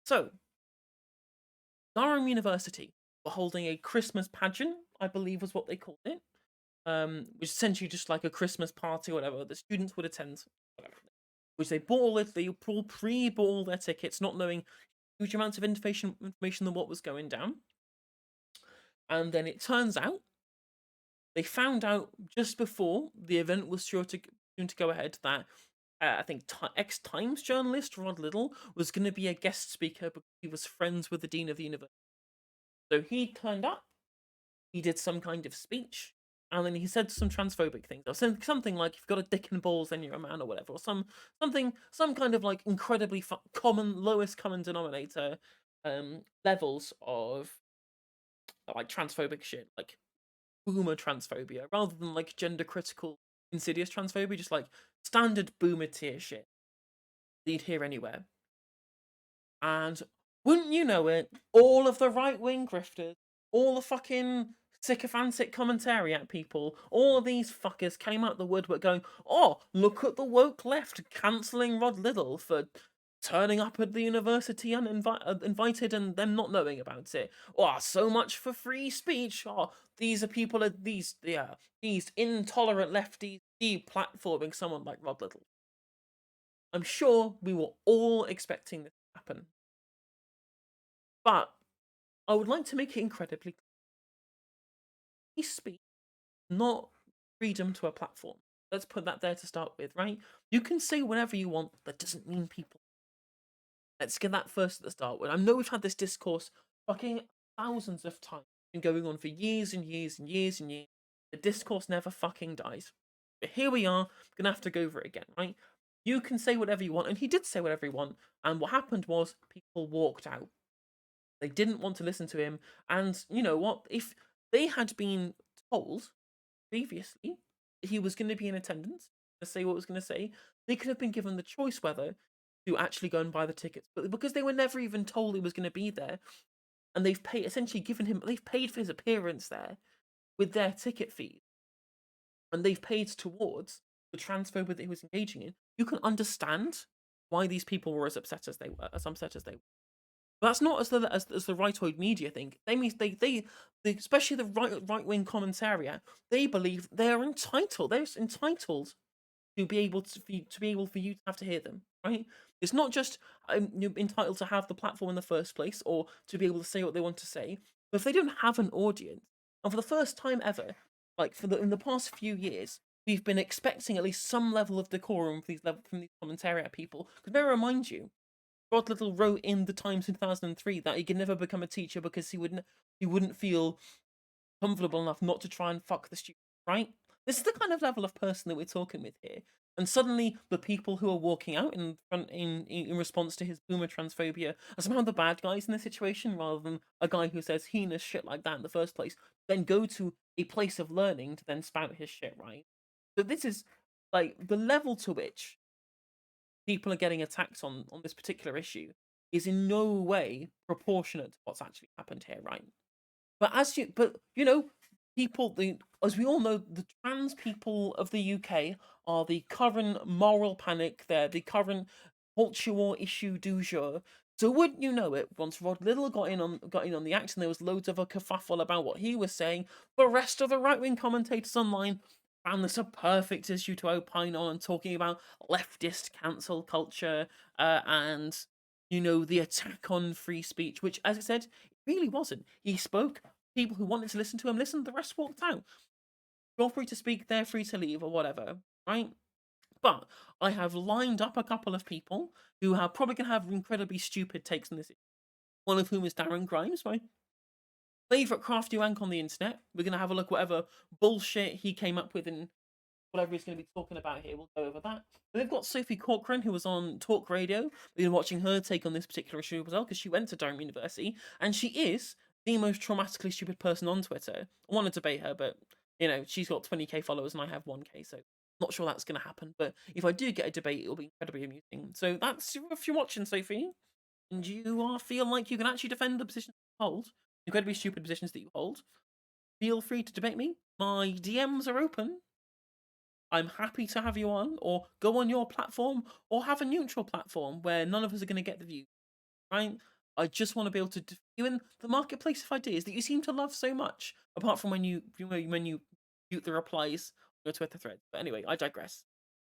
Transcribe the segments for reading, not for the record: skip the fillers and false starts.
So, Durham University were holding a Christmas pageant, I believe was what they called it, which is essentially just like a Christmas party or whatever. The students would attend, whatever, which they all pre-bought all their tickets, not knowing huge amounts of information on what was going down. And then it turns out they found out just before the event was soon to go ahead that I think ex-Times journalist Rod Liddle was going to be a guest speaker because he was friends with the dean of the university. So he turned up, he did some kind of speech, and then he said some transphobic things, or something like "If you've got a dick and balls, then you're a man," or whatever, or some kind of like incredibly lowest common denominator levels of like transphobic shit, like boomer transphobia, rather than like gender critical insidious transphobia, just like standard boomer tier shit that you'd hear anywhere. And wouldn't you know it, all of the right wing grifters, all the fucking sycophantic commentary at people, all of these fuckers came out the woodwork going, "Oh, look at the woke left cancelling Rod Liddle for turning up at the university uninvited and them not knowing about it. Oh, so much for free speech. Oh, these are people, these intolerant lefties deplatforming someone like Rod Liddle." I'm sure we were all expecting this to happen. But I would like to make it incredibly clear. Free speech, not freedom to a platform. Let's put that there to start with, right? You can say whatever you want, that doesn't mean people. Let's get that first at the start with. I know we've had this discourse fucking thousands of times, been going on for years and years and years and years. The discourse never fucking dies. But here we are, gonna have to go over it again, right? You can say whatever you want, and he did say whatever he want, and what happened was people walked out. They didn't want to listen to him, and you know what? If they had been told previously he was going to be in attendance to say what was going to say, they could have been given the choice whether to actually go and buy the tickets. But because they were never even told he was going to be there, and they've paid essentially given him, they've paid for his appearance there with their ticket fees, and they've paid towards the transphobia that he was engaging in. You can understand why these people were as upset as they were, as upset as they were. But that's not as the rightoid media think. They mean they especially the right wing commentariat. They believe they are entitled. They're entitled to be able to be able for you to have to hear them. Right? It's not just you're entitled to have the platform in the first place or to be able to say what they want to say. But if they don't have an audience, and for the first time ever, like in the past few years, we've been expecting at least some level of decorum from these commentariat people. Because may I remind you, Rod Liddle wrote in the Times in 2003 that he could never become a teacher because he wouldn't feel comfortable enough not to try and fuck the students, right? This is the kind of level of person that we're talking with here. And suddenly, the people who are walking out in front in response to his boomer transphobia are somehow the bad guys in this situation, rather than a guy who says heinous shit like that in the first place, then go to a place of learning to then spout his shit, right? So this is like the level to which people are getting attacked on this particular issue is in no way proportionate to what's actually happened here, right? But you know, as we all know, the trans people of the UK are the current moral panic. They're the current culture war issue du jour. So wouldn't you know it? Once Rod Liddle got in on the action, there was loads of a kerfuffle about what he was saying. The rest of the right wing commentators online found this a perfect issue to opine on, and talking about leftist cancel culture and the attack on free speech, which, as I said, it really wasn't. He spoke. People who wanted to listen to him listened. The rest walked out. You're free to speak. They're free to leave, or whatever, right? But I have lined up a couple of people who are probably going to have incredibly stupid takes on this. One of whom is Darren Grimes, my favorite crafty wank on the internet. We're going to have a look whatever bullshit he came up with in whatever he's going to be talking about here. We'll go over that. But they've got Sophie Corcoran, who was on Talk Radio. We've been watching her take on this particular issue as well, because she went to Durham University, and she is the most traumatically stupid person on Twitter. I want to debate her, but she's got 20k followers and I have 1k, so not sure that's going to happen. But if I do get a debate, it'll be incredibly amusing. So that's if you're watching, Sophie, and you are feel like you can actually defend the positions you hold, incredibly stupid positions that you hold, feel free to debate me. My DMs are open. I'm happy to have you on, or go on your platform, or have a neutral platform where none of us are going to get the view, right? I just want to be able to you in the marketplace of ideas that you seem to love so much. Apart from when you shoot the replies on your Twitter thread. But anyway, I digress.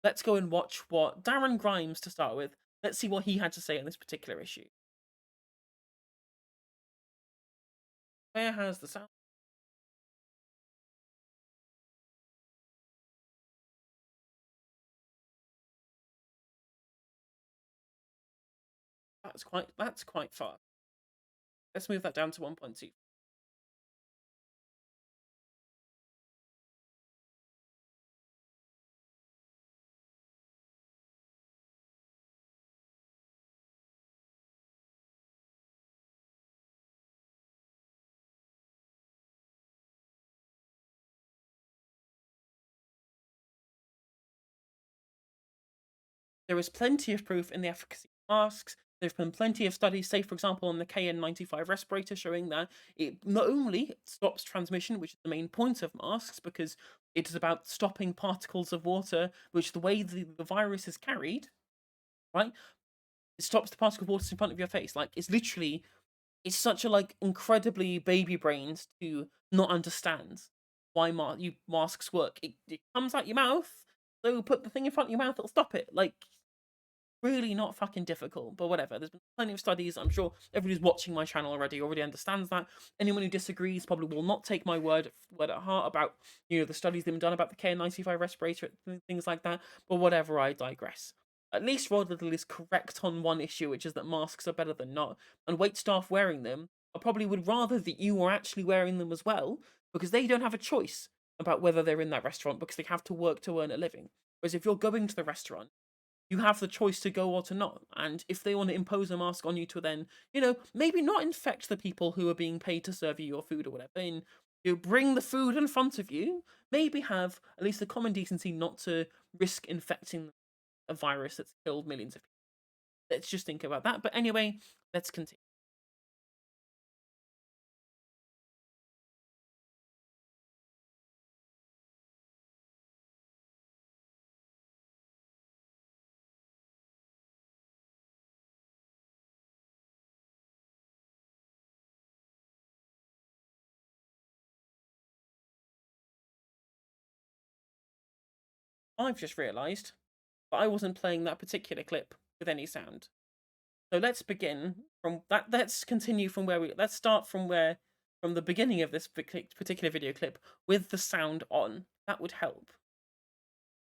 Let's go and watch what Darren Grimes to start with. Let's see what he had to say on this particular issue. Where has the sound? That's quite far. Let's move that down to 1.2. There is plenty of proof in the efficacy of masks. There have been plenty of studies, say for example on the KN95 respirator, showing that it not only stops transmission, which is the main point of masks, because it is about stopping particles of water, which the way the virus is carried, right? It stops the particle of water in front of your face. Like it's such a like incredibly baby brains to not understand why masks work. It comes out your mouth, so put the thing in front of your mouth, it'll stop it. Like really not fucking difficult, but whatever. There's been plenty of studies. I'm sure everybody's watching my channel already understands that. Anyone who disagrees probably will not take my word at heart about the studies that have been done about the KN95 respirator and things like that. But whatever, I digress. At least Rod Liddle is correct on one issue, which is that masks are better than not, and wait staff wearing them, I probably would rather that you were actually wearing them as well, because they don't have a choice about whether they're in that restaurant because they have to work to earn a living. Whereas if you're going to the restaurant, you have the choice to go or to not. And if they want to impose a mask on you to then, maybe not infect the people who are being paid to serve you your food or whatever, and you bring the food in front of you, maybe have at least the common decency not to risk infecting a virus that's killed millions of people. Let's just think about that. But anyway, let's continue. I've just realised that I wasn't playing that particular clip with any sound. So let's begin from that. Let's continue from where let's start from the beginning of this particular video clip with the sound on. That would help.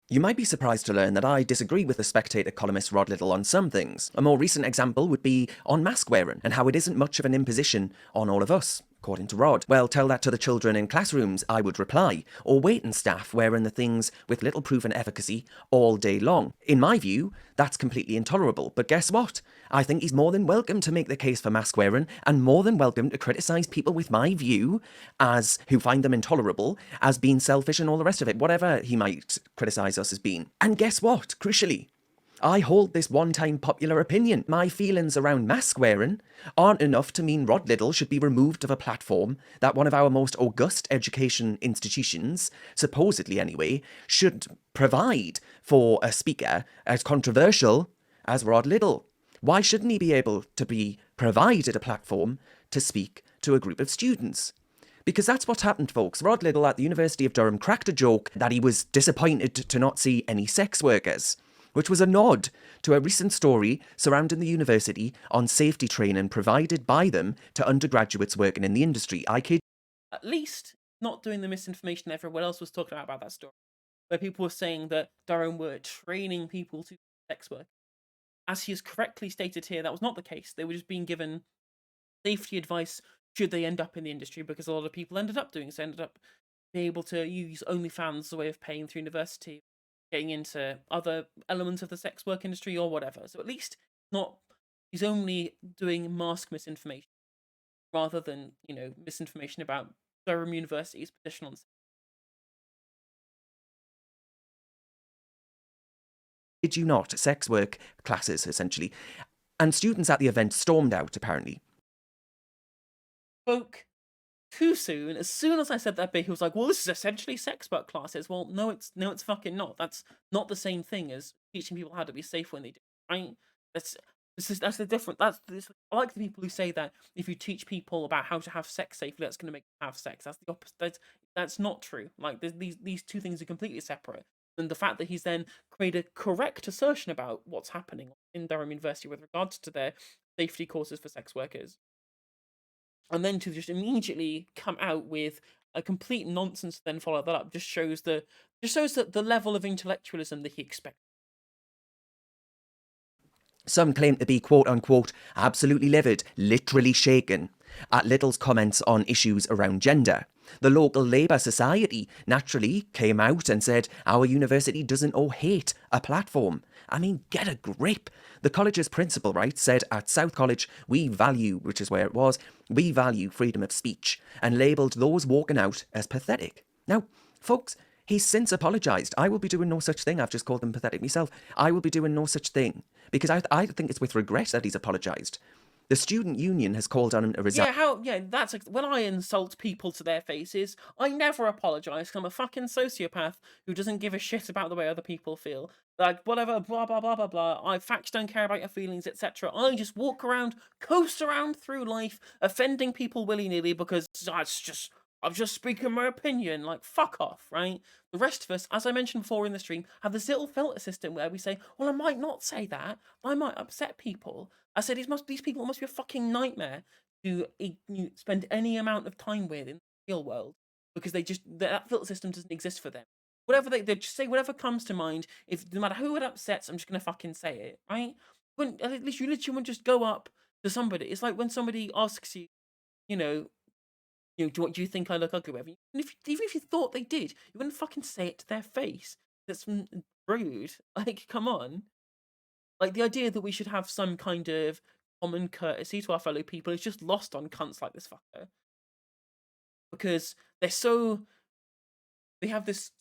You might be surprised to learn that I disagree with the Spectator columnist Rod Liddle on some things. A more recent example would be on mask wearing, and how it isn't much of an imposition on all of us, according to Rod. Well, tell that to the children in classrooms, I would reply, or waiting staff wearing the things with little proven efficacy all day long. In my view, that's completely intolerable, but guess what? I think he's more than welcome to make the case for mask wearing, and more than welcome to criticise people with my view, as who find them intolerable, as being selfish and all the rest of it, whatever he might criticise us as being. And guess what? Crucially, I hold this one-time popular opinion. My feelings around mask wearing aren't enough to mean Rod Liddle should be removed of a platform that one of our most august education institutions, supposedly anyway, should provide for a speaker as controversial as Rod Liddle. Why shouldn't he be able to be provided a platform to speak to a group of students? Because that's what's happened, folks. Rod Liddle at the University of Durham cracked a joke that he was disappointed to not see any sex workers, which was a nod to a recent story surrounding the university on safety training provided by them to undergraduates working in the industry. At least not doing the misinformation everyone else was talking about that story, where people were saying that Durham were training people to sex work. As he has correctly stated here, that was not the case. They were just being given safety advice should they end up in the industry, because a lot of people ended up doing so, ended up being able to use OnlyFans as a way of paying through university, getting into other elements of the sex work industry or whatever. So at least he's only doing mask misinformation rather than, misinformation about Durham University's position on sex. Did you not? Sex work classes, essentially. And students at the event stormed out, apparently. Spoke too soon. As soon as I said that bit, he was like, well, this is essentially sex work classes. Well, no, it's fucking not. That's not the same thing as teaching people how to be safe when they do, right? That's the different. That's this. I like the people who say that if you teach people about how to have sex safely, that's going to make them have sex. That's the opposite. That's not true. Like these two things are completely separate. And the fact that he's then created a correct assertion about what's happening in Durham University with regards to their safety courses for sex workers, and then to just immediately come out with a complete nonsense, then follow that up, just shows that the level of intellectualism that he expects. Some claim to be quote unquote absolutely livid, literally shaken, at Liddle's comments on issues around gender. The local Labour Society naturally came out and said, our university doesn't owe hate a platform. I mean, get a grip. The college's principal, right, said at South College, we value, which is where it was, we value freedom of speech, and labelled those walking out as pathetic. Now, folks, he's since apologised. I will be doing no such thing. I've just called them pathetic myself. I will be doing no such thing. Because I think it's with regret that he's apologised. The student union has called on him to resign. That's when I insult people to their faces, I never apologize. I'm a fucking sociopath who doesn't give a shit about the way other people feel. Like whatever, blah blah blah blah blah. Facts don't care about your feelings, etc. I just walk around, coast around through life, offending people willy nilly because I'm just speaking my opinion. Like fuck off, right? The rest of us, as I mentioned before in the stream, have this little filter system where we say, well, I might not say that. I might upset people. I said these people must be a fucking nightmare to spend any amount of time with in the real world because that filter system doesn't exist for them. Whatever they just say, whatever comes to mind. If no matter who it upsets, I'm just gonna fucking say it, right? When at least you literally would just go up to somebody. It's like when somebody asks you, you know, do you think I look ugly? Whatever. Even if you thought they did, you wouldn't fucking say it to their face. That's rude. Like, come on. Like the idea that we should have some kind of common courtesy to our fellow people is just lost on cunts like this fucker. Because they have this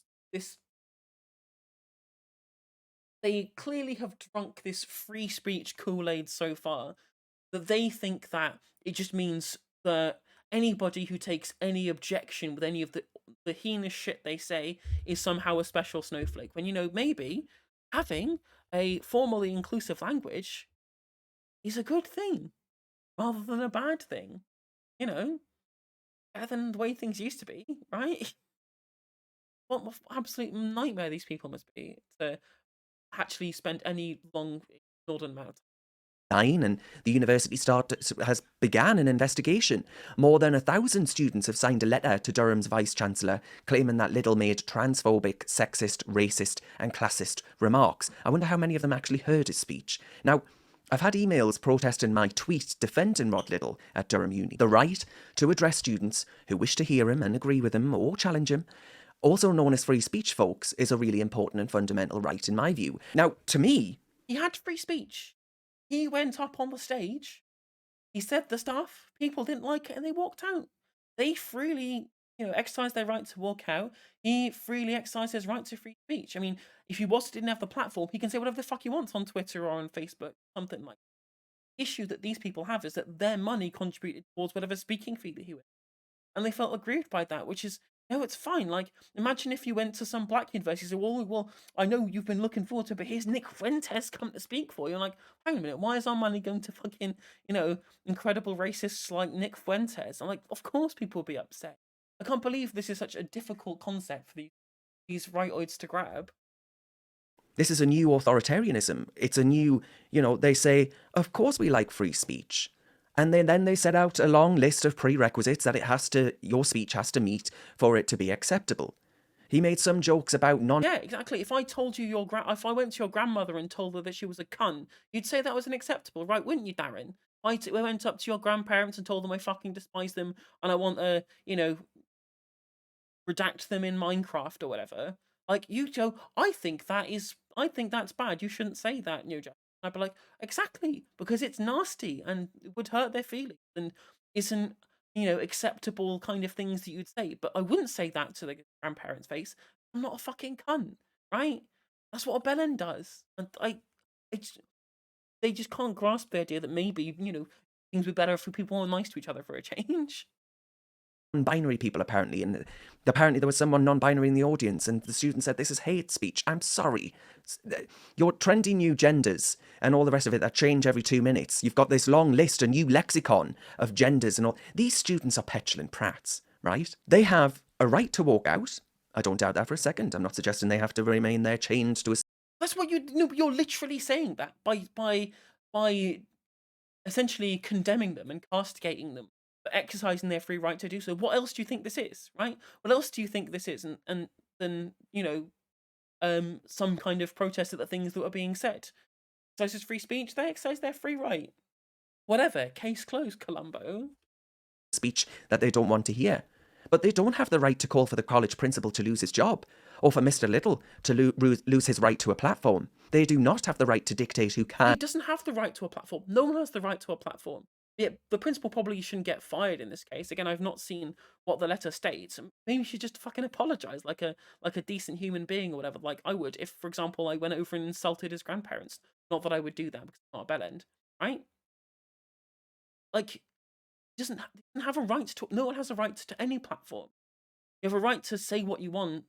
they clearly have drunk this free speech Kool-Aid so far that they think that it just means that anybody who takes any objection with any of the heinous shit they say is somehow a special snowflake. When maybe having a formally inclusive language is a good thing rather than a bad thing. Better than the way things used to be, right? What absolute nightmare these people must be to actually spend any long inordinate amount of time. And the university has began an investigation. More than 1,000 students have signed a letter to Durham's vice-chancellor claiming that Liddle made transphobic, sexist, racist and classist remarks. I wonder how many of them actually heard his speech. Now, I've had emails protesting my tweet defending Rod Liddle at Durham Uni. The right to address students who wish to hear him and agree with him or challenge him, also known as free speech, folks, is a really important and fundamental right in my view. Now, to me... He had free speech. He went up on the stage, he said the stuff, people didn't like it, and they walked out. They freely, exercised their right to walk out. He freely exercised his right to free speech. I mean, if he didn't have the platform, he can say whatever the fuck he wants on Twitter or on Facebook, something like that. The issue that these people have is that their money contributed towards whatever speaking fee that he went. And they felt aggrieved by that, which is, no, it's fine. Like, imagine if you went to some black university and said, well, I know you've been looking forward to it, but here's Nick Fuentes come to speak for you. I'm like, hang a minute, why is our money going to fucking, incredible racists like Nick Fuentes? I'm like, of course people will be upset. I can't believe this is such a difficult concept for these rightoids to grab. This is a new authoritarianism. It's a new, they say, of course we like free speech. And then they set out a long list of prerequisites that your speech has to meet for it to be acceptable. He made some jokes about Yeah, exactly. If I told you if I went to your grandmother and told her that she was a cunt, you'd say that was unacceptable, right? Wouldn't you, Darren? If I went up to your grandparents and told them I fucking despise them and I want to, redact them in Minecraft or whatever. Like you, Joe, I think that's bad. You shouldn't say that, Joe. I'd be like, exactly, because it's nasty and it would hurt their feelings and isn't, acceptable kind of things that you'd say. But I wouldn't say that to the grandparents' face. I'm not a fucking cunt, right? That's what a bellend does. And they just can't grasp the idea that maybe, things would be better if people were nice to each other for a change. non-binary people, apparently, and apparently there was someone non-binary in the audience, and the student said this is hate speech. I'm sorry. Your trendy new genders and all the rest of it that change every 2 minutes. You've got this long list, a new lexicon of genders and all. These students are petulant prats, right? They have a right to walk out. I don't doubt that for a second. I'm not suggesting they have to remain there chained to a... That's what you're literally saying that by essentially condemning them and castigating them for exercising their free right to do so. What else do you think this is, right? What else do you think this is? And then, some kind of protest at the things that are being said. Exercise free speech, they exercise their free right. Whatever, case closed, Columbo. speech that they don't want to hear. But they don't have the right to call for the college principal to lose his job, or for Mr. Little to lose his right to a platform. They do not have the right to dictate who He can... doesn't have the right to a platform. No one has the right to a platform. Yeah, the principal probably shouldn't get fired in this case. Again, I've not seen what the letter states. Maybe he should just fucking apologize, like a decent human being or whatever. Like I would if, for example, I went over and insulted his grandparents. Not that I would do that because it's not a bell end, right? Like, he doesn't have a right to. No one has a right to any platform. You have a right to say what you want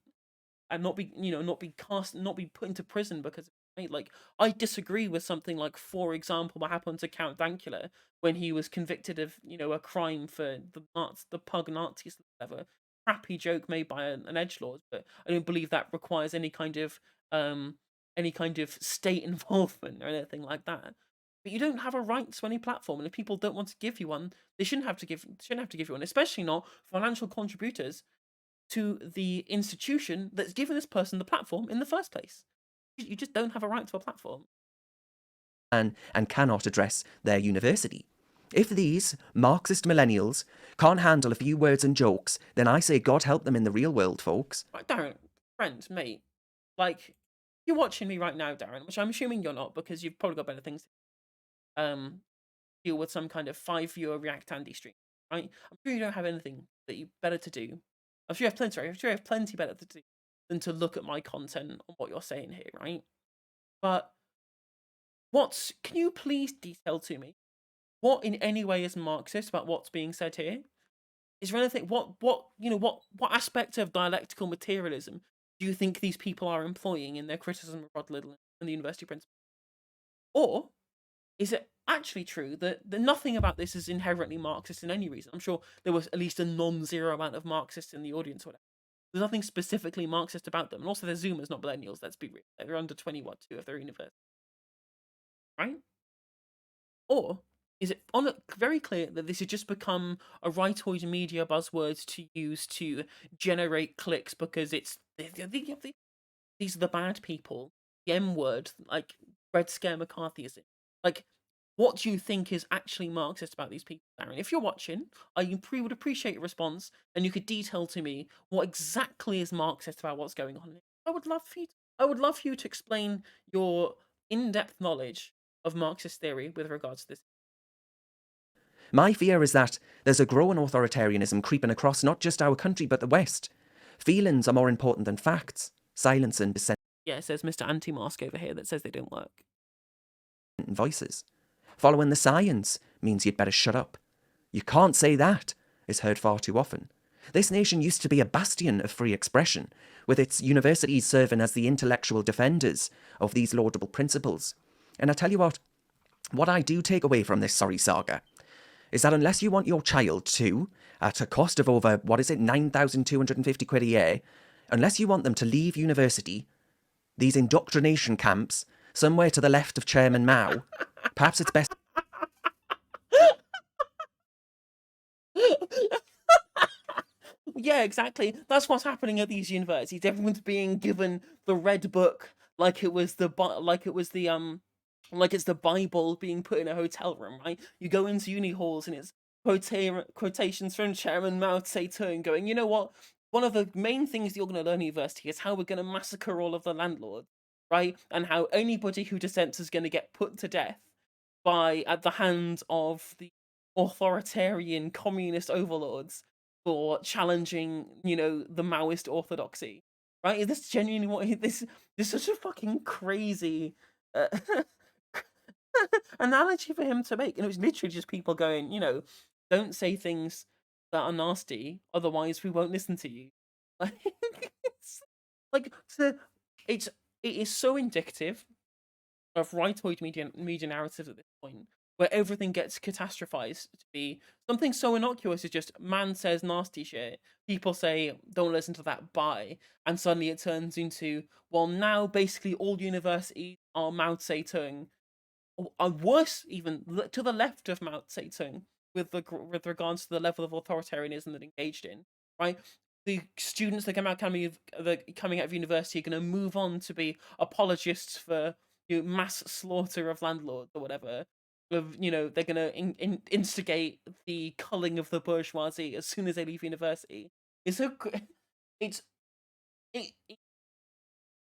and not be, not be put into prison because, right? Like, I disagree with something like, for example, what happened to Count Dankula when he was convicted of, a crime for the pug Nazis, whatever. Crappy joke made by an edgelord, but I don't believe that requires any kind of state involvement or anything like that. But you don't have a right to any platform, and if people don't want to give you one, they shouldn't have to give you one, especially not financial contributors to the institution that's given this person the platform in the first place. You just don't have a right to a platform. And cannot address their university. If these Marxist millennials can't handle a few words and jokes, then I say God help them in the real world, folks. Right, Darren, friend, mate, like, you're watching me right now, Darren, which I'm assuming you're not because you've probably got better things to deal with some kind of 5-viewer React Andy stream, right? I'm sure you don't have anything that you better to do. I'm sure you have plenty. Sorry, I'm sure you have plenty better to do than to look at my content and what you're saying here, right? But can you please detail to me what in any way is Marxist about what's being said here? Is there anything? What aspect of dialectical materialism do you think these people are employing in their criticism of Rod Liddle and the university principal? Or is it actually true that nothing about this is inherently Marxist in any reason? I'm sure there was at least a non-zero amount of Marxists in the audience or whatever. There's nothing specifically Marxist about them. And also they're Zoomers, not millennials, let's be real. They're under 21 too if they're university. Right? Or is it very clear that this has just become a rightoid media buzzword to use to generate clicks because these are the bad people, the M word, like Red Scare McCarthyism. Like, what do you think is actually Marxist about these people, Darren? If you're watching, I would appreciate your response, and you could detail to me what exactly is Marxist about what's going on. I would love for you to explain your in-depth knowledge of Marxist theory with regards to this. My fear is that there's a growing authoritarianism creeping across not just our country but the West. Feelings are more important than facts. Silence and dissent. Yeah, it says Mr. Anti-Mask over here that says they don't work. Voices. Following the science means you'd better shut up. You can't say that is heard far too often. This nation used to be a bastion of free expression, with its universities serving as the intellectual defenders of these laudable principles. And I tell you what I do take away from this sorry saga is that unless you want your child to, at a cost of over, 9,250 quid a year, unless you want them to leave university, these indoctrination camps, somewhere to the left of Chairman Mao, perhaps it's best... Yeah, exactly. That's what's happening at these universities. Everyone's being given the red book like it was like it's the Bible being put in a hotel room, right? You go into uni halls and it's quotations from Chairman Mao Zedong going, you know what? One of the main things you're going to learn at university is how we're going to massacre all of the landlords, right? And how anybody who dissents is going to get put to death at the hands of the authoritarian communist overlords for challenging, the Maoist orthodoxy, right? Is this genuinely what this is? Such a fucking crazy analogy for him to make, and it was literally just people going, don't say things that are nasty. Otherwise, we won't listen to you. Like, it's, like so it's it is so indicative of rightoid media narratives at this point, where everything gets catastrophized to be something so innocuous as just man says nasty shit. People say don't listen to that, bye, and suddenly it turns into, well, now basically all universities are Mao Zedong, or worse, even to the left of Mao Zedong, with regards to the level of authoritarianism that engaged in. Right, the students that coming out of university are going to move on to be apologists for mass slaughter of landlords or whatever. They're going to instigate the culling of the bourgeoisie as soon as they leave university. It's so it's it,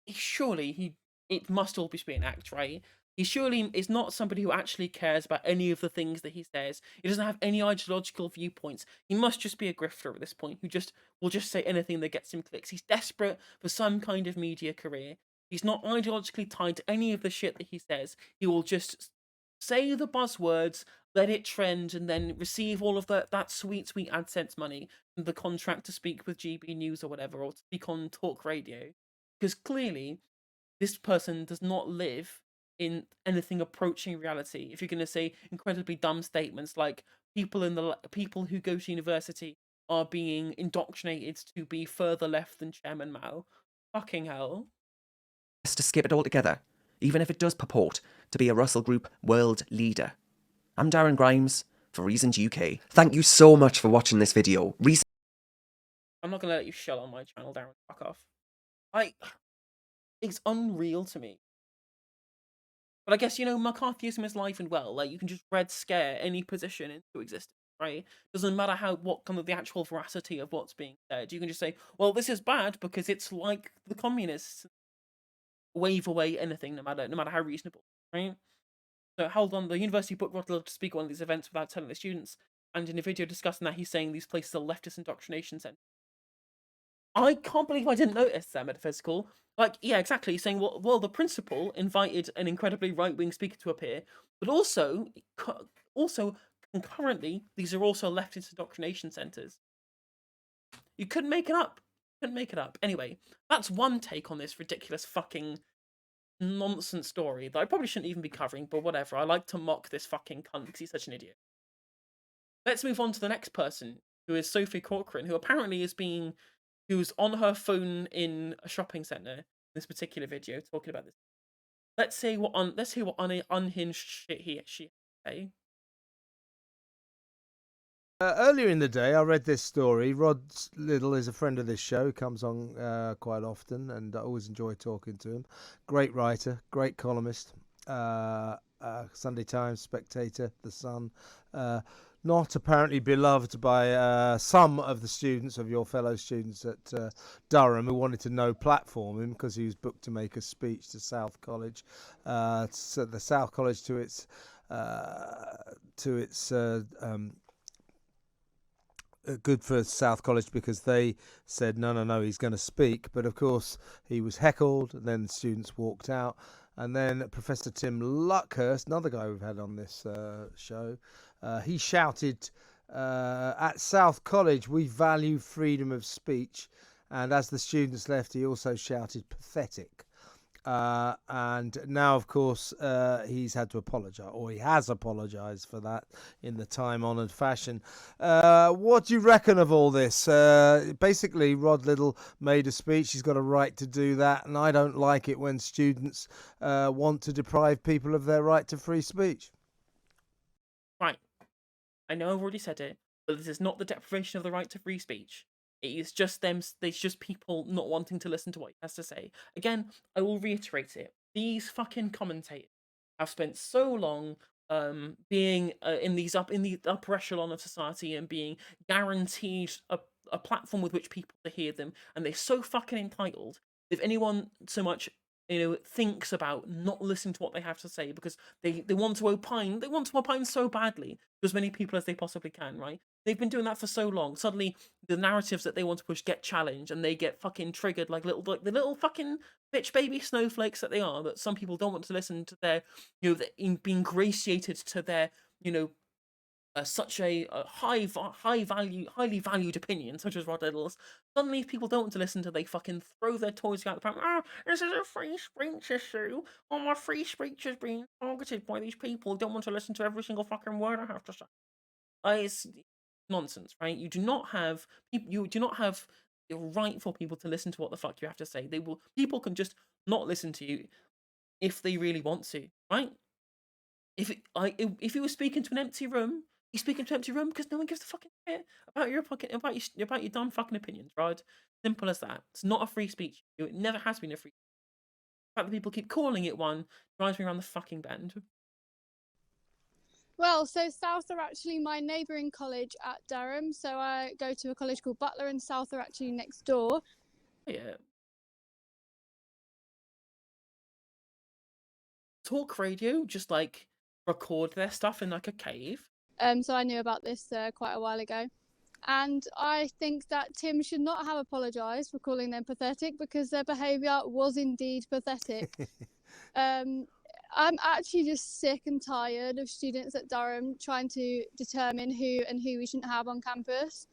surely it must all be an act, right? He surely is not somebody who actually cares about any of the things that he says. He doesn't have any ideological viewpoints. He must just be a grifter at this point who just will just say anything that gets him clicks. He's desperate for some kind of media career. He's not ideologically tied to any of the shit that he says. He will just say the buzzwords, let it trend, and then receive all of that sweet AdSense money and the contract to speak with GB News or whatever, or to speak on talk radio. Because clearly, this person does not live in anything approaching reality. If you're going to say incredibly dumb statements like people who go to university are being indoctrinated to be further left than Chairman Mao, fucking hell. To skip it altogether, even if it does purport to be a Russell Group world leader. I'm Darren Grimes for Reasons UK. Thank you so much for watching this video. I'm not going to let you shell on my channel, Darren. Fuck off. It's unreal to me. But I guess, McCarthyism is live and well. Like, you can just red scare any position into existence, right? Doesn't matter what kind of the actual veracity of what's being said. You can just say, well, this is bad because it's like the communists. Wave away anything, no matter how reasonable, right? So hold on, the university booked Rod Liddle to speak at one of these events without telling the students, and in a video discussing that, he's saying these places are leftist indoctrination centers. I can't believe I didn't notice that, metaphysical. Like, yeah, exactly. He's saying, well, the principal invited an incredibly right-wing speaker to appear, but also concurrently, these are also leftist indoctrination centers. You couldn't make it up. Anyway, that's one take on this ridiculous fucking nonsense story that I probably shouldn't even be covering, but whatever. I like to mock this fucking cunt because he's such an idiot. Let's move on to the next person, who is Sophie Corcoran, who apparently who's on her phone in a shopping centre in this particular video talking about this. Let's hear what unhinged shit she say. Earlier in the day, I read this story. Rod Liddle is a friend of this show, comes on quite often, and I always enjoy talking to him. Great writer, great columnist. Sunday Times, Spectator, The Sun. Not apparently beloved by some of the students, of your fellow students at Durham, who wanted to no-platform him because he was booked to make a speech to South College. So the South College to its good for South College, because they said no, he's going to speak. But of course he was heckled, and then the students walked out, and then Professor Tim Luckhurst, another guy we've had on this show, he shouted at South College, we value freedom of speech. And as the students left, he also shouted pathetic. And now, of course, he's had to apologise, or he has apologised for that in the time-honoured fashion. What do you reckon of all this? Basically, Rod Liddle made a speech. He's got a right to do that, and I don't like it when students want to deprive people of their right to free speech. Right. I know I've already said it, but this is not the deprivation of the right to free speech. It is just them. It's just people not wanting to listen to what he has to say. Again, I will reiterate it. These fucking commentators have spent so long being in the upper echelon of society and being guaranteed a platform with which people to hear them, and they're so fucking entitled. If anyone so much thinks about not listening to what they have to say because they want to opine, so badly to as many people as they possibly can, right? They've been doing that for so long. Suddenly, the narratives that they want to push get challenged, and they get fucking triggered like the little fucking bitch baby snowflakes that they are. That some people don't want to listen to their, being ingratiated to their, such a highly valued opinion, such as Rod Liddle's, suddenly if people don't want to listen to, they fucking throw their toys out the pram. Oh, this is a free speech issue. Oh, my free speech is being targeted by these people who don't want to listen to every single fucking word I have to say. It's nonsense, right? You do not have the right for people to listen to what the fuck you have to say. People can just not listen to you if they really want to, right? If you were speaking to an empty room, you're speaking to an empty room because no one gives a fucking shit about your dumb fucking opinions, right? Simple as that. It's not a free speech. It never has been a free. The fact that people keep calling it one drives me around the fucking bend. Well, so South are actually my neighbouring college at Durham. So I go to a college called Butler, and South are actually next door. Yeah. Talk radio, just like record their stuff in like a cave. So I knew about this quite a while ago. And I think that Tim should not have apologised for calling them pathetic, because their behaviour was indeed pathetic. I'm actually just sick and tired of students at Durham trying to determine who we shouldn't have on campus.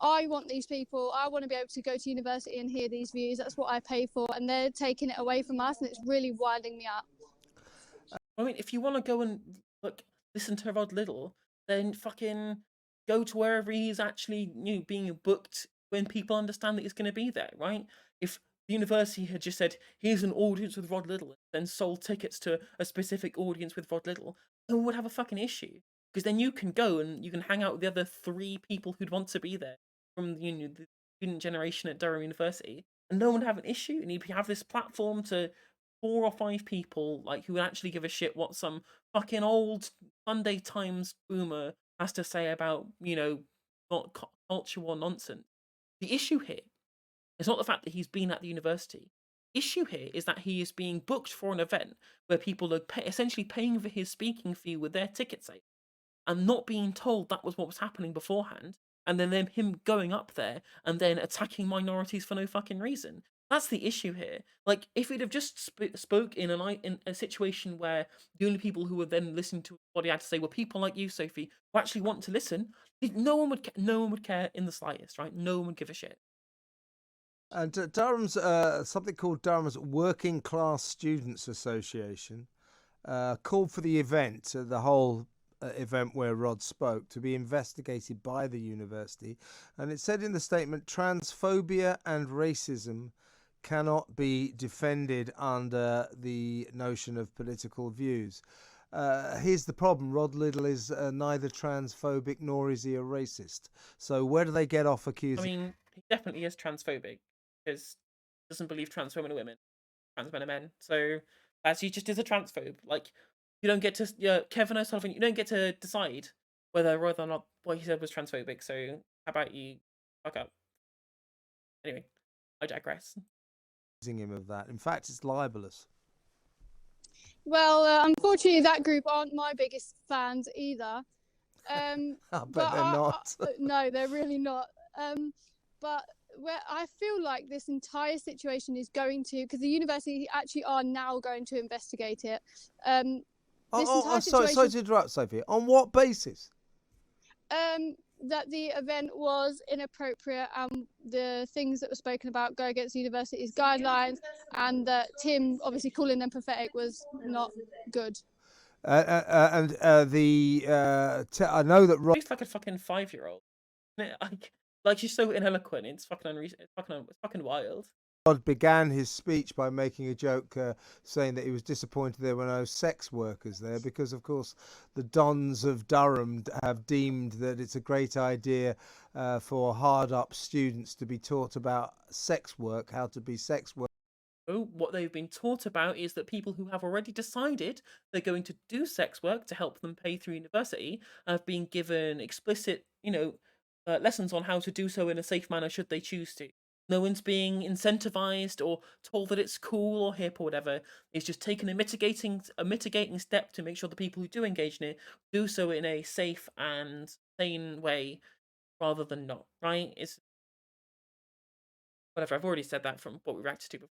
I want these people, I want to be able to go to university and hear these views. That's what I pay for, and they're taking it away from us, and it's really winding me up. I mean, if you want to go and listen to Rod Liddle, then fucking go to wherever he's actually being booked when people understand that he's going to be there, right? If the university had just said, here's an audience with Rod Liddle, then sold tickets to a specific audience with Rod Liddle, no one would have a fucking issue. Because then you can go and you can hang out with the other 3 people who'd want to be there from the student generation at Durham University, and no one would have an issue, and you'd have this platform to 4 or 5 people like who actually give a shit what some fucking old Sunday Times boomer has to say about not culture or nonsense. The issue here is not the fact that he's been at the university. The issue here is that he is being booked for an event where people are essentially paying for his speaking fee with their ticket sale, and not being told that was what was happening beforehand, and then him going up there and then attacking minorities for no fucking reason. That's the issue here. Like, if he'd have just spoke in a situation where the only people who were then listening to what he had to say were people like you, Sophie, who actually want to listen, no one would care in the slightest, right? No one would give a shit. And Durham's something called Durham's Working Class Students Association called for the event, the whole event where Rod spoke, to be investigated by the university. And it said in the statement, transphobia and racism cannot be defended under the notion of political views. Here's the problem. Rod Liddle is neither transphobic nor is he a racist. So where do they get off accusing? I mean, he definitely is transphobic because he doesn't believe trans women are women, trans men are men. So as he just is a transphobe. Like, you don't get to Kevin O'Sullivan. You don't get to decide whether or not what he said was transphobic. So how about you fuck up? Anyway, I digress. Him of that. In fact, it's libelous. Well, unfortunately, that group aren't my biggest fans either. I bet they're not. No, they're really not. But where I feel like this entire situation is going to, because the university actually are now going to investigate it. Sorry to interrupt, Sophie. On what basis? That the event was inappropriate, and the things that were spoken about go against the university's guidelines, and that Tim obviously calling them pathetic was not good. I know that Rod. She's like a fucking 5-year-old. Like she's so ineloquent. It's fucking it's fucking wild. Rod began his speech by making a joke, saying that he was disappointed there were no sex workers there, because, of course, the dons of Durham have deemed that it's a great idea for hard-up students to be taught about sex work, how to be sex workers. Oh, what they've been taught about is that people who have already decided they're going to do sex work to help them pay through university have been given explicit, lessons on how to do so in a safe manner should they choose to. No one's being incentivized or told that it's cool or hip or whatever. It's just taken a mitigating step to make sure the people who do engage in it do so in a safe and sane way rather than not, right? It's whatever. I've already said that from what we reacted to before.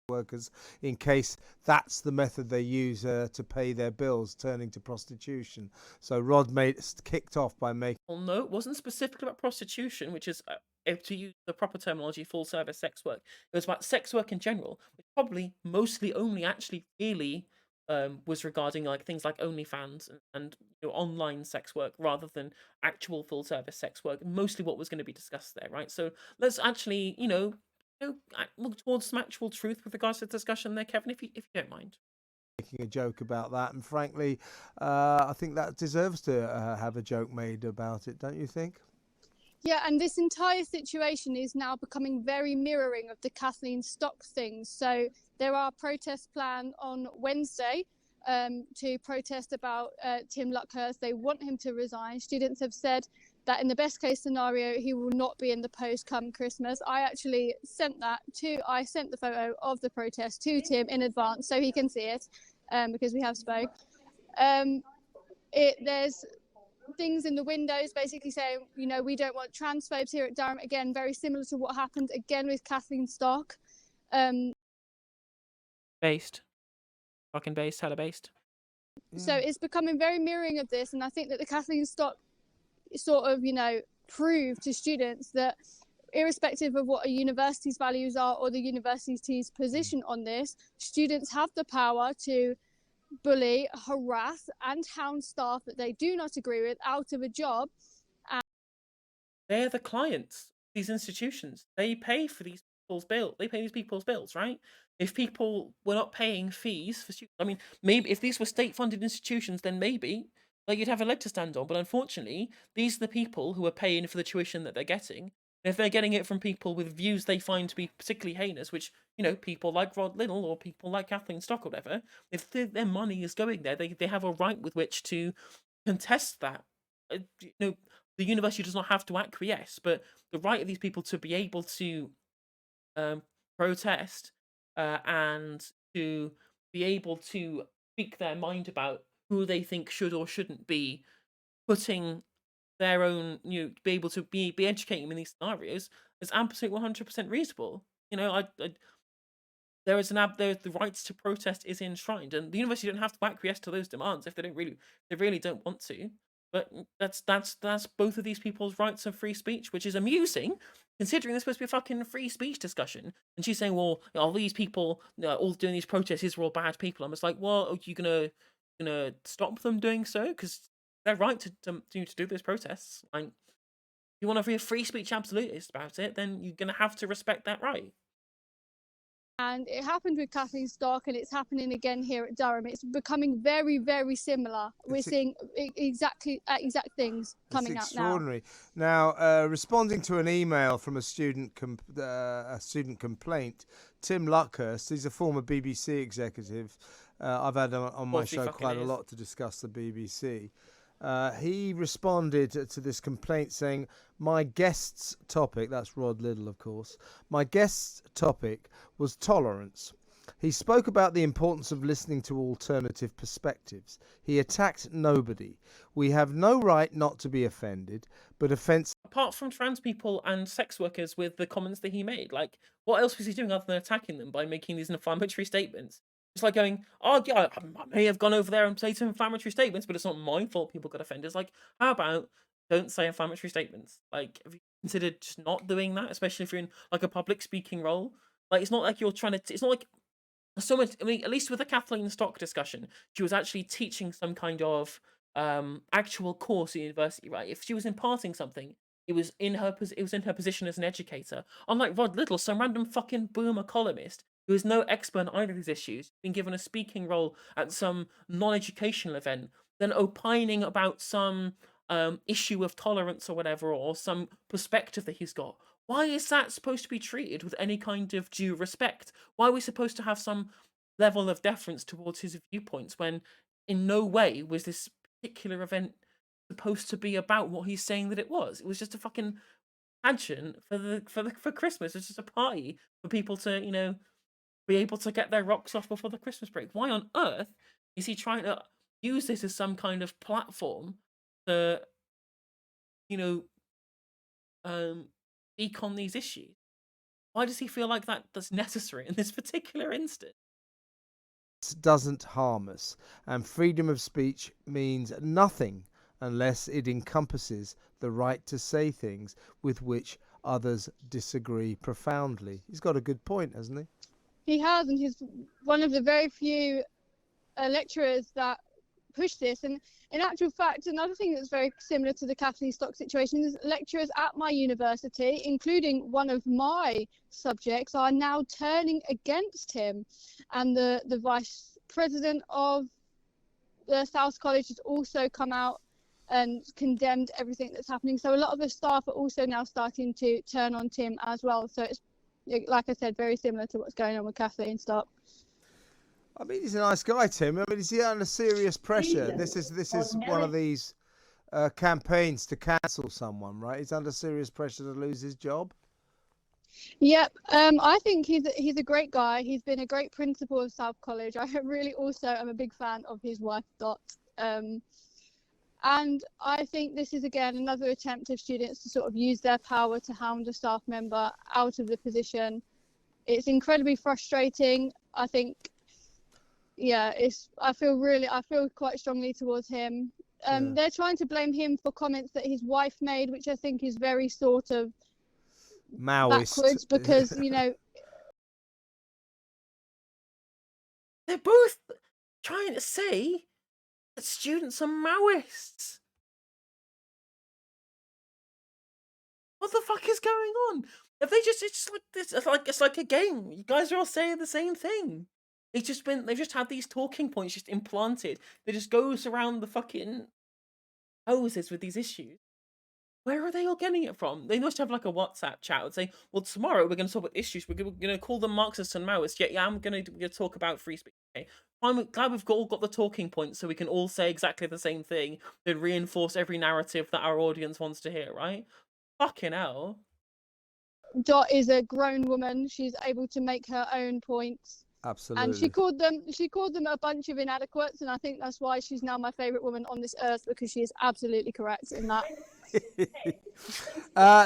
workers in case that's the method they use to pay their bills, turning to prostitution. So Rod kicked off by making. Well, no, it wasn't specifically about prostitution, which is, if to use the proper terminology, full service sex work. It was about sex work in general, which probably mostly only actually really was regarding like things like OnlyFans and online sex work rather than actual full service sex work. Mostly what was going to be discussed there, right? So let's actually look towards some actual truth with regards to the discussion there, Kevin, if you don't mind. Making a joke about that, and frankly, I think that deserves to have a joke made about it, don't you think? Yeah, and this entire situation is now becoming very mirroring of the Kathleen Stock thing. So there are protests planned on Wednesday to protest about Tim Luckhurst. They want him to resign. Students have said that in the best case scenario, he will not be in the post come Christmas. I actually sent the photo of the protest to Tim in advance so he can see it because we have spoke. There's things in the windows basically saying, we don't want transphobes here at Durham. Again, very similar to what happened again with Kathleen Stock. Based. Fucking based, hella based. So it's becoming very mirroring of this, and I think that the Kathleen Stock sort of, proved to students that irrespective of what a university's values are or the university's position on this, students have the power to bully, harass and hound staff that they do not agree with out of a job. They're the clients, these institutions. They pay for these people's bills. They pay these people's bills, right? If people were not paying fees for students, I mean, maybe if these were state-funded institutions, then maybe you'd have a leg to stand on. But unfortunately, these are the people who are paying for the tuition that they're getting. And if they're getting it from people with views they find to be particularly heinous, which, people like Rod Liddle or people like Kathleen Stock or whatever, if their money is going there, they have a right with which to contest that. The university does not have to acquiesce, but the right of these people to be able to protest and to be able to speak their mind about who they think should or shouldn't be putting their own, be able to be educating them in these scenarios is absolutely 100% reasonable. There's the rights to protest is enshrined, and the university don't have to acquiesce to those demands if they really don't want to. But that's both of these people's rights of free speech, which is amusing, considering there's supposed to be a fucking free speech discussion. And she's saying, well, all these people all doing these protests, these are all bad people. I'm just like, well, are you gonna stop them doing so? Because they're right to do those protests. Like, if you want to be a free speech absolutist about it, then you're gonna have to respect that right. And it happened with Kathleen Stock, and it's happening again here at Durham. It's becoming very, very similar. We're seeing exact things coming out now. It's extraordinary. Now, responding to an email from a student complaint, Tim Luckhurst, he's a former BBC executive. I've had on my show quite a lot to discuss the BBC. He responded to this complaint saying, my guest's topic, that's Rod Liddle, of course, my guest's topic was tolerance. He spoke about the importance of listening to alternative perspectives. He attacked nobody. We have no right not to be offended, but offence... Apart from trans people and sex workers with the comments that he made, like, what else was he doing other than attacking them by making these inflammatory statements? It's like going, oh, yeah, I may have gone over there and said some inflammatory statements, but it's not my fault people got offended. It's like, how about don't say inflammatory statements? Like, have you considered just not doing that, especially if you're in, like, a public speaking role? Like, it's not like you're trying to... It's not like so much... I mean, at least with the Kathleen Stock discussion, she was actually teaching some kind of actual course at university, right? If she was imparting something, it was in her position as an educator. Unlike Rod Liddle, some random fucking boomer columnist who is no expert on either of these issues, been given a speaking role at some non-educational event, then opining about some issue of tolerance or whatever, or some perspective that he's got. Why is that supposed to be treated with any kind of due respect? Why are we supposed to have some level of deference towards his viewpoints when in no way was this particular event supposed to be about what he's saying that it was? It was just a fucking pageant for Christmas. It's just a party for people to, be able to get their rocks off before the Christmas break. Why on earth is he trying to use this as some kind of platform to, speak on these issues? Why does he feel like that's necessary in this particular instance? Doesn't harm us, and freedom of speech means nothing unless it encompasses the right to say things with which others disagree profoundly. He's got a good point, hasn't he? He has, and he's one of the very few lecturers that push this. And in actual fact, another thing that's very similar to the Kathleen Stock situation is lecturers at my university, including one of my subjects, are now turning against him. And the vice president of the South College has also come out and condemned everything that's happening. So a lot of the staff are also now starting to turn on Tim as well. So it's, like I said, very similar to what's going on with Kathleen Stock. I mean, he's a nice guy, Tim. I mean, is he under serious pressure? This is one of these campaigns to cancel someone, right? He's under serious pressure to lose his job. Yep. I think he's a great guy. He's been a great principal of South College. I really also am a big fan of his wife, Dot. And I think this is, again, another attempt of students to sort of use their power to hound a staff member out of the position. It's incredibly frustrating. I think, yeah, I feel quite strongly towards him. They're trying to blame him for comments that his wife made, which I think is very sort of Maoist. backwards, because, They're both trying to say that students are Maoists. What the fuck is going on? If they just, it's like this, it's like a game. You guys are all saying the same thing. They've just had these talking points just implanted. They just goes around the fucking hoses with these issues. Where are they all getting it from? They must have like a WhatsApp chat and say, well, tomorrow we're going to talk about issues. We're going to call them Marxists and Maoists. Yeah, I'm going to talk about free speech. Okay, I'm glad we've all got the talking points so we can all say exactly the same thing and reinforce every narrative that our audience wants to hear, right? Fucking hell. Dot is a grown woman. She's able to make her own points. Absolutely. And she called them a bunch of inadequates, and I think that's why she's now my favourite woman on this earth, because she is absolutely correct in that.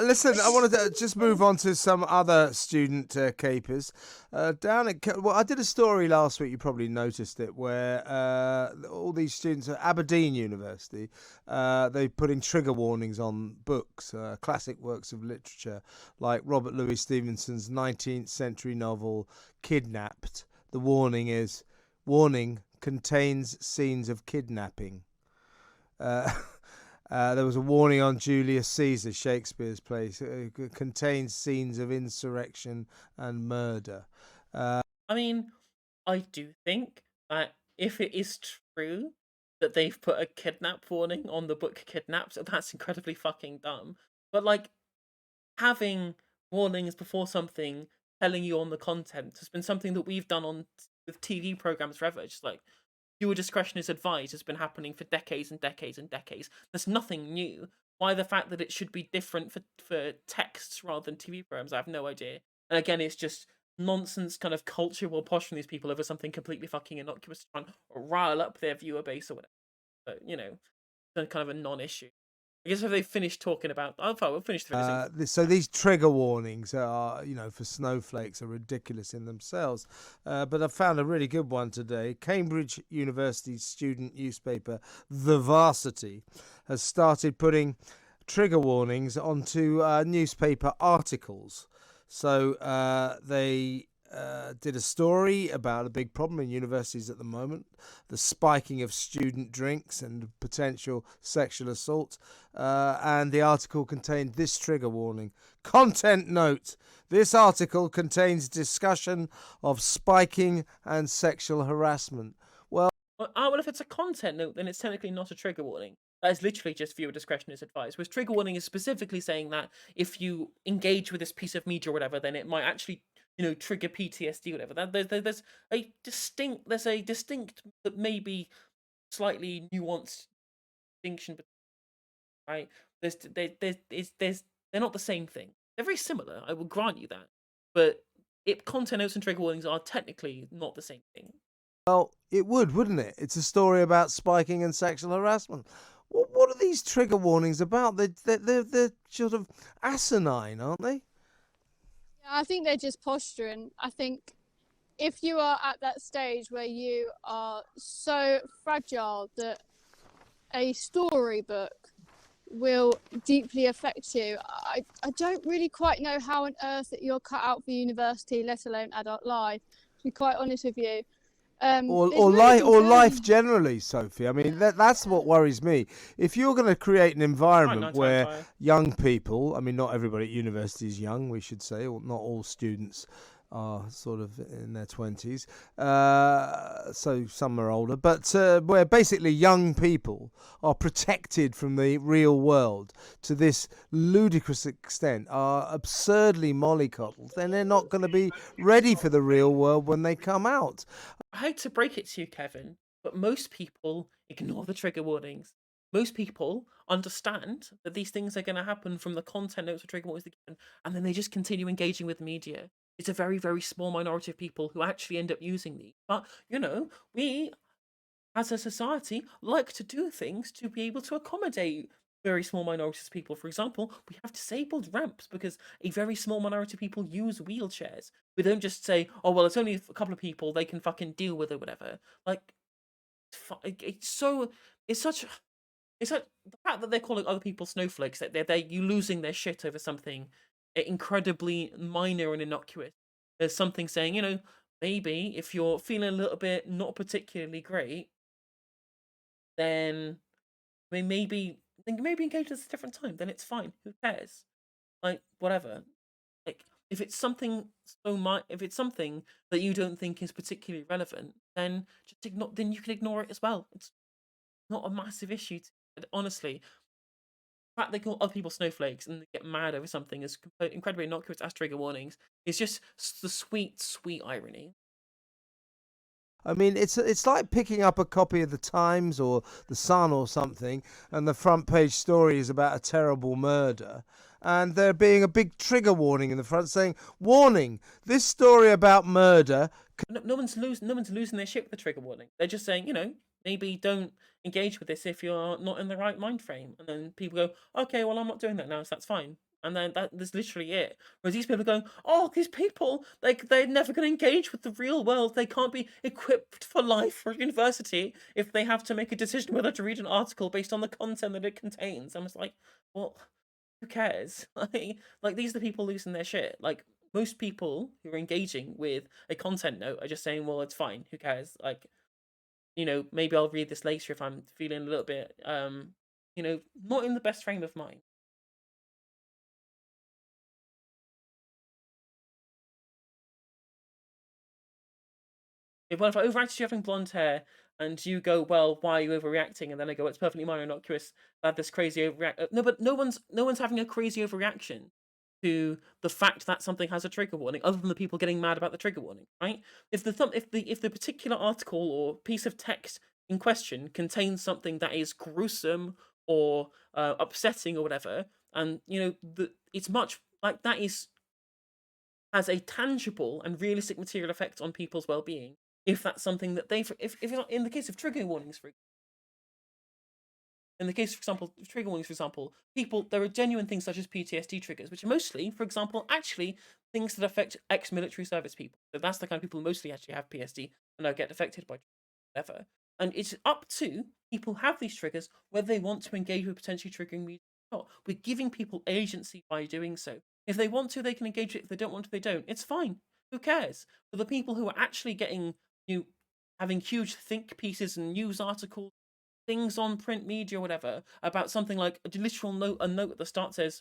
Listen, I wanted to just move on to some other student capers. Down at, I did a story last week, you probably noticed it, where all these students at Aberdeen University, they put in trigger warnings on books, classic works of literature, like Robert Louis Stevenson's 19th century novel, Kidnapped. The warning is, warning, contains scenes of kidnapping. There was a warning on Julius Caesar, Shakespeare's play. It contains scenes of insurrection and murder. I mean, I do think that if it is true that they've put a kidnap warning on the book Kidnapped, that's incredibly fucking dumb. But, like, having warnings before something, telling you on the content, has been something that we've done with TV programs forever. Just like, viewer discretion is advised has been happening for decades and decades and decades. There's nothing new. Why the fact that it should be different for texts rather than TV programs, I have no idea. And again, it's just nonsense kind of culture will posh from these people over something completely fucking innocuous to try and rile up their viewer base or whatever. But, it's kind of a non-issue. I guess if they finished talking about, we'll finish the so these trigger warnings are, for snowflakes, are ridiculous in themselves. But I found a really good one today. Cambridge University's student newspaper, The Varsity, has started putting trigger warnings onto newspaper articles. So they did a story about a big problem in universities at the moment, the spiking of student drinks and potential sexual assault. And the article contained this trigger warning. Content note: this article contains discussion of spiking and sexual harassment. Well, if it's a content note, then it's technically not a trigger warning. That is literally just viewer discretion is advised. Whereas trigger warning is specifically saying that if you engage with this piece of media or whatever, then it might actually, trigger PTSD or whatever. There's a distinct but maybe slightly nuanced distinction, right? They're not the same thing. They're very similar, I will grant you that. But content notes and trigger warnings are technically not the same thing. Well, it would, wouldn't it? It's a story about spiking and sexual harassment. What are these trigger warnings about? They're sort of asinine, aren't they? I think they're just posturing. I think if you are at that stage where you are so fragile that a storybook will deeply affect you, I don't really quite know how on earth that you're cut out for university, let alone adult life, to be quite honest with you. Or There's really good life journey. generally, Sophie. I mean, that's what worries me. If you're going to create an Right, environment 9 times where higher. young people, I mean, not everybody at university is young, we should say, or not all students are sort of in their 20s, so some are older, but where basically young people are protected from the real world to this ludicrous extent, are absurdly mollycoddled, then they're not going to be ready for the real world when they come out. I hate to break it to you, Kevin, but most people ignore the trigger warnings. Most people understand that these things are going to happen from the content notes or trigger warnings they're given, and then they just continue engaging with the media. It's a very, very small minority of people who actually end up using these. But, we as a society like to do things to be able to accommodate very small minorities of people. For example, we have disabled ramps because a very small minority of people use wheelchairs. We don't just say, oh, well, it's only a couple of people, they can fucking deal with it, whatever. Like, it's so, it's such, it's like the fact that they're calling other people snowflakes, that they're you losing their shit over something incredibly minor and innocuous. There's something saying, maybe if you're feeling a little bit not particularly great, then maybe engage at a different time. Then it's fine. Who cares? Like whatever. Like if it's something if it's something that you don't think is particularly relevant, then just ignore. Then you can ignore it as well. It's not a massive issue. Honestly, the fact they call other people snowflakes and they get mad over something as incredibly innocuous as trigger warnings is just the sweet, sweet irony. I mean, it's like picking up a copy of the Times or the Sun or something, and the front page story is about a terrible murder, and there being a big trigger warning in the front saying, "Warning: this story about murder." No one's losing their shit with the trigger warning. They're just saying, maybe don't engage with this if you're not in the right mind frame. And then people go, okay, well, I'm not doing that now, so that's fine. And then that's literally it. Whereas these people are going, oh, these people, like, they're never going to engage with the real world. They can't be equipped for life for university if they have to make a decision whether to read an article based on the content that it contains. I'm just like, well, who cares? Like these are the people losing their shit. Like, most people who are engaging with a content note are just saying, well, it's fine. Who cares? Like, maybe I'll read this later if I'm feeling a little bit, not in the best frame of mind. If I overreact to you having blonde hair and you go, well, why are you overreacting? And then I go, it's perfectly minor, innocuous. I have this crazy overreact. No, but no one's having a crazy overreaction to the fact that something has a trigger warning, other than the people getting mad about the trigger warning, right? If the particular article or piece of text in question contains something that is gruesome or upsetting or whatever, and it's much like that has a tangible and realistic material effect on people's well-being. If that's something that if it's not in the case of trigger warnings, in the case, for example, trigger warnings, for example, there are genuine things such as PTSD triggers, which are mostly, for example, actually things that affect ex-military service people. So that's the kind of people who mostly actually have PSD and don't get affected by whatever. And it's up to people who have these triggers whether they want to engage with potentially triggering media or not. We're giving people agency by doing so. If they want to, they can engage it. If they don't want to, they don't. It's fine. Who cares? For the people who are actually having huge think pieces and news articles, things on print media or whatever about something like a literal note, a note at the start says,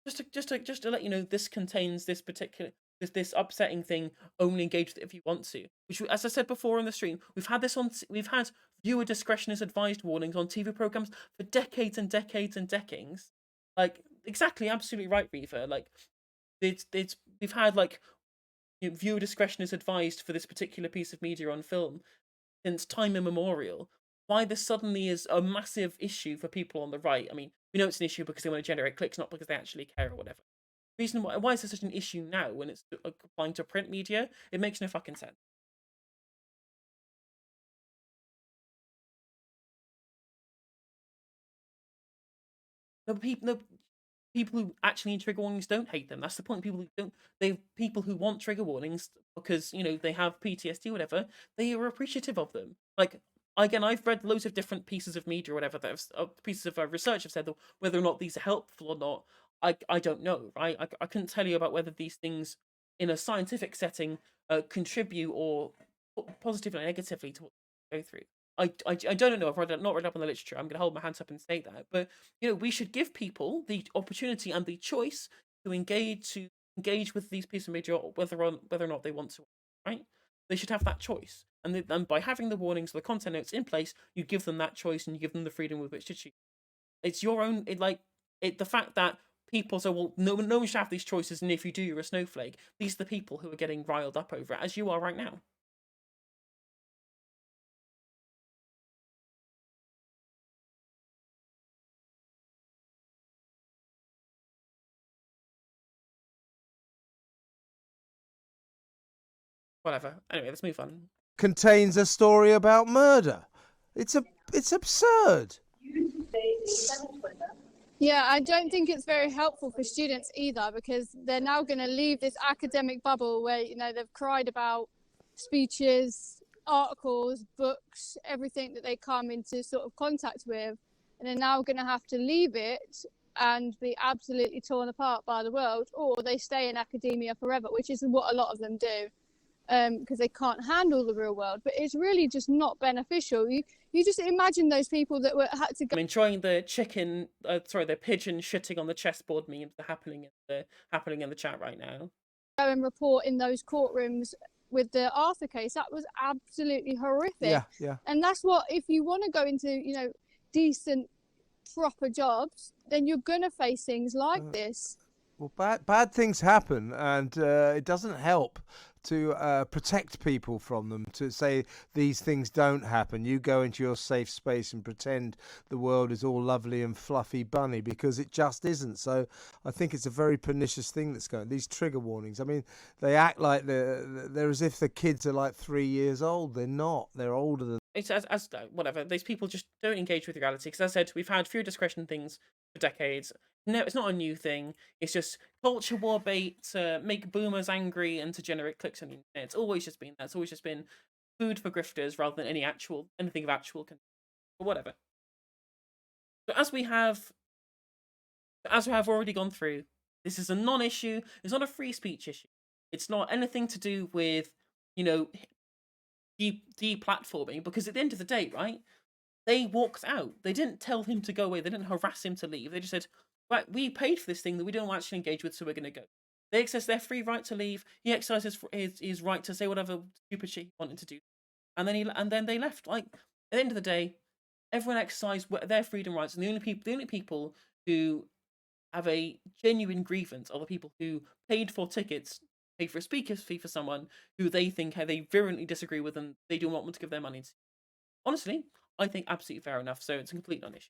just to let you know, this contains this particular this upsetting thing. Only engage with it if you want to. Which, as I said before in the stream, we've had viewer discretion is advised warnings on TV programs for decades and decades and decades. Like, exactly, absolutely right, Reaver. Like, we've had like viewer discretion is advised for this particular piece of media on film since time immemorial. Why this suddenly is a massive issue for people on the right? I mean, we know it's an issue because they want to generate clicks, not because they actually care or whatever. Reason why is this such an issue now when it's applying to print media? It makes no fucking sense. No, people who actually need trigger warnings don't hate them. That's the point. People who don't, they people who want trigger warnings because they have PTSD, or whatever. They are appreciative of them. Like, again, I've read loads of different pieces of media or whatever that pieces of research have said that whether or not these are helpful or not. I don't know. Right? I couldn't tell you about whether these things in a scientific setting contribute or positively or negatively to what they go through. I don't know. I've not read up on the literature. I'm going to hold my hands up and say that. But we should give people the opportunity and the choice to engage with these pieces of media, whether or not they want to. Right? They should have that choice. And by having the warnings, the content notes in place, you give them that choice and you give them the freedom with which to choose. It's your own. The fact that people say, well, no one should have these choices, and if you do, you're a snowflake. These are the people who are getting riled up over it, as you are right now. Whatever. Anyway, let's move on. Contains a story about murder. It's absurd. Yeah, I don't think it's very helpful for students either, because they're now going to leave this academic bubble where they've cried about speeches, articles, books, everything that they come into sort of contact with, and they're now going to have to leave it and be absolutely torn apart by the world, or they stay in academia forever, which is what a lot of them do. Because they can't handle the real world, but it's really just not beneficial. You just imagine those people that had to go. I'm enjoying the the pigeon shitting on the chessboard memes that are happening in the chat right now. Go and report in those courtrooms with the Arthur case. That was absolutely horrific. Yeah. And that's what, if you want to go into decent, proper jobs, then you're gonna face things like this. Well, bad things happen, and it doesn't help to protect people from them, to say these things don't happen. You go into your safe space and pretend the world is all lovely and fluffy bunny, because it just isn't. So I think it's a very pernicious thing that's going. These trigger warnings, I mean, they act like they're as if the kids are like 3 years old. They're not. They're older than. It's as whatever. These people just don't engage with reality. Because as I said, we've had fear discretion things for decades. No, it's not a new thing. It's just culture war bait to make boomers angry and to generate clicks on the internet. It's always just been that. It's always just been food for grifters rather than anything of actual content. But whatever. So as we have already gone through, this is a non-issue. It's not a free speech issue. It's not anything to do with deplatforming, because at the end of the day, right, they walked out. They didn't tell him to go away. They didn't harass him to leave. They just said, right, we paid for this thing that we don't actually engage with, so we're going to go. They exercise their free right to leave. He exercised his right to say whatever stupid shit he wanted to do, and then they left. Like, at the end of the day, everyone exercised their freedom rights, and the only people who have a genuine grievance are the people who paid for tickets, paid for a speaker's fee for someone who they think they virulently disagree with, and they do not want to give their money to. Honestly, I think absolutely fair enough. So it's a complete non-issue.